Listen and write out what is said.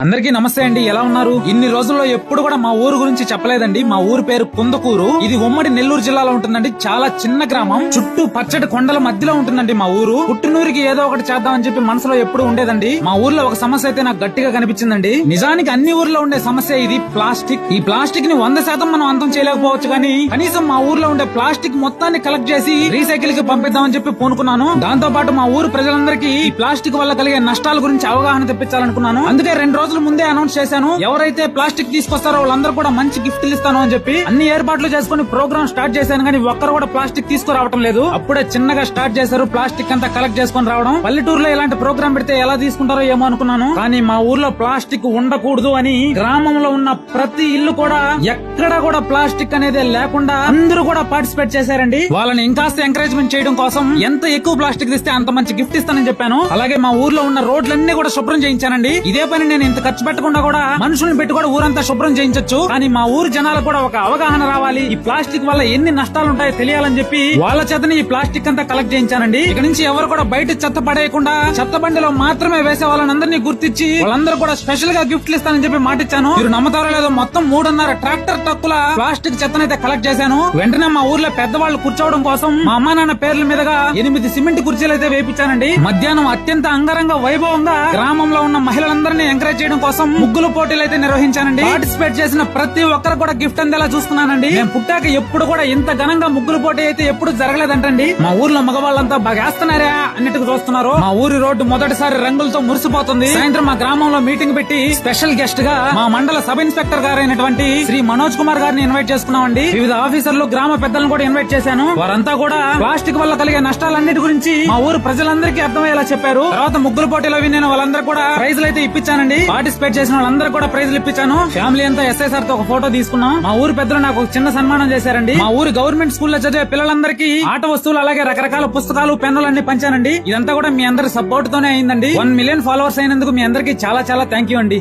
అందరికీ నమస్తే అండి. ఎలా ఉన్నారు? ఇన్ని రోజుల్లో ఎప్పుడు కూడా మా ఊరు గురించి చెప్పలేదండి. మా ఊరు పేరు కుందకూరు. ఇది ఉమ్మడి నెల్లూరు జిల్లాలో ఉంటుందండి. చాలా చిన్న గ్రామం, చుట్టూ పచ్చటి కొండల మధ్యలో ఉంటుందండి మా ఊరు. పుట్టినూరికి ఏదో ఒకటి చేద్దామని చెప్పి మనసులో ఎప్పుడు ఉండేదండి. మా ఊర్లో ఒక సమస్య అయితే నాకు గట్టిగా కనిపించిందండి. నిజానికి అన్ని ఊర్లో ఉండే సమస్య ఇది, ప్లాస్టిక్. ఈ ప్లాస్టిక్ ని 100% మనం అంతం చేయలేకపోవచ్చు, కానీ కనీసం మా ఊర్లో ఉండే ప్లాస్టిక్ మొత్తాన్ని కలెక్ట్ చేసి రీసైకిల్ కి పంపిద్దామని చెప్పి పూనుకున్నాను. దాంతో పాటు మా ఊరు ప్రజలందరికీ ఈ ప్లాస్టిక్ వల్ల కలిగే నష్టాల గురించి అవగాహన తెప్పించాలనుకున్నాను. అందుకే 2 రోజుల ముందే అనౌన్స్ చేశాను, ఎవరైతే ప్లాస్టిక్ తీసుకొస్తారో వాళ్ళందరూ కూడా మంచి గిఫ్ట్లు ఇస్తాను అని చెప్పి. అన్ని ఏర్పాట్లు చేసుకుని ప్రోగ్రామ్ స్టార్ట్ చేశాను, కానీ ఒక్కరు కూడా ప్లాస్టిక్ తీసుకురావడం లేదు. అప్పుడే చిన్నగా స్టార్ట్ చేశారు ప్లాస్టిక్ అంతా కలెక్ట్ చేసుకుని రావడం. పల్లెటూరులో ఇలాంటి ప్రోగ్రామ్ పెడితే ఎలా తీసుకుంటారో ఏమో అనుకున్నాను, కానీ మా ఊర్లో ప్లాస్టిక్ ఉండకూడదు అని గ్రామంలో ఉన్న ప్రతి ఇల్లు కూడా ఎక్కడ కూడా ప్లాస్టిక్ అనేది లేకుండా అందరూ కూడా పార్టిసిపేట్ చేశారండి. వాళ్ళని ఇంకాస్త ఎంకరేజ్మెంట్ చేయడం కోసం ఎంత ఎక్కువ ప్లాస్టిక్ తెస్తే అంత మంచి గిఫ్ట్ ఇస్తానని చెప్పాను. అలాగే మా ఊర్లో ఉన్న రోడ్లన్నీ కూడా శుభ్రం చేయించానండి. ఇదే పని నేను ఇంత ఖర్చు పెట్టకుండా కూడా మనుషులను పెట్టి కూడా ఊరంతా శుభ్రం చేయించొచ్చు, కానీ మా ఊరు జనాలకు కూడా ఒక అవగాహన రావాలి, ఈ ప్లాస్టిక్ వల్ల ఎన్ని నష్టాలు ఉంటాయో తెలియాలని చెప్పి వాళ్ళ చేతని ఈ ప్లాస్టిక్ అంతా కలెక్ట్ చేయించానండి. ఇక నుంచి ఎవరు కూడా బయట చెత్త పడేయకుండా చెత్త బండిలో మాత్రమే వేసే వాళ్ళందరినీ గుర్తించి వాళ్ళందరూ కూడా స్పెషల్ గా గిఫ్ట్లు ఇస్తానని చెప్పి మాటిచ్చాను. మీరు నమ్మతారో లేదో, మొత్తం 3.5 ట్రాక్టర్ ట్రక్కుల ప్లాస్టిక్ చెత్తనైతే కలెక్ట్ చేశాను. వెంటనే మా ఊర్లో పెద్దవాళ్ళు కూర్చోవడం కోసం మా అమ్మా నాన్న పేర్ల మీదుగా 8 సిమెంట్ కుర్చీలు అయితే వేయించానండి. మధ్యాహ్నం అత్యంత అంగరంగ వైభవంగా గ్రామంలో ఉన్న మహిళలందరినీ ఎంకరేజ్ చేయడం కోసం ముగ్గులు పోటీలు అయితే నిర్వహించానండి. పార్టిసిపేట్ చేసిన ప్రతి ఒక్కరు కూడా గిఫ్ట్ అందేలా చూసుకున్నానండి. నేను పుట్టాక ఎప్పుడు కూడా ఇంత ఘనంగా ముగ్గులు పోటీ అయితే ఎప్పుడు జరగలేదంటండి. మా ఊర్లో మగవాళ్ళంతా బాగా వేస్తున్నారా అన్నట్టుగా చూస్తున్నారు. మా ఊరి రోడ్డు మొదటిసారి రంగులతో మురిసిపోతుంది. సాయంత్రం మా గ్రామంలో మీటింగ్ పెట్టి స్పెషల్ గెస్ట్ గా మా మండల సబ్ ఇన్స్పెక్టర్ గారైనటువంటి శ్రీ మనోజ్ కుమార్ గారిని ఇన్వైట్ చేసుకున్నామండి. వివిధ ఆఫీసర్లు, గ్రామ పెద్దలను కూడా ఇన్వైట్ చేశాను. వారంతా కూడా ప్లాస్టిక్ వల్ల కలిగే నష్టాలన్నిటి గురించి మా ఊరు ప్రజలందరికీ అర్థమయ్యేలా చెప్పారు. తర్వాత ముగ్గులు పోటీలో విన్న వాళ్ళందరూ కూడా ప్రైజ్లు అయితే ఇప్పించానండి. పార్టిసిపేట్ చేసిన వాళ్ళందరూ కూడా ప్రైజ్లు ఇప్పించాను. ఫ్యామిలీ అంతా ఎస్ఐసార్ తో ఒక ఫోటో తీసుకున్నాం. మా ఊరు పెద్దలు నాకు ఒక చిన్న సన్మానం చేశారండి. మా ఊరు గవర్నమెంట్ స్కూల్లో చదివే పిల్లలందరికీ ఆట వస్తువులు, అలాగే రకరకాల పుస్తకాలు, పెన్నులు అన్ని పంచానండి. ఇదంతా కూడా మీ అందరి సపోర్ట్ తోనే అయిందండి. 1 మిలియన్ ఫాలోవర్స్ అయినందుకు మీ అందరికీ చాలా చాలా థ్యాంక్ యూ అండి.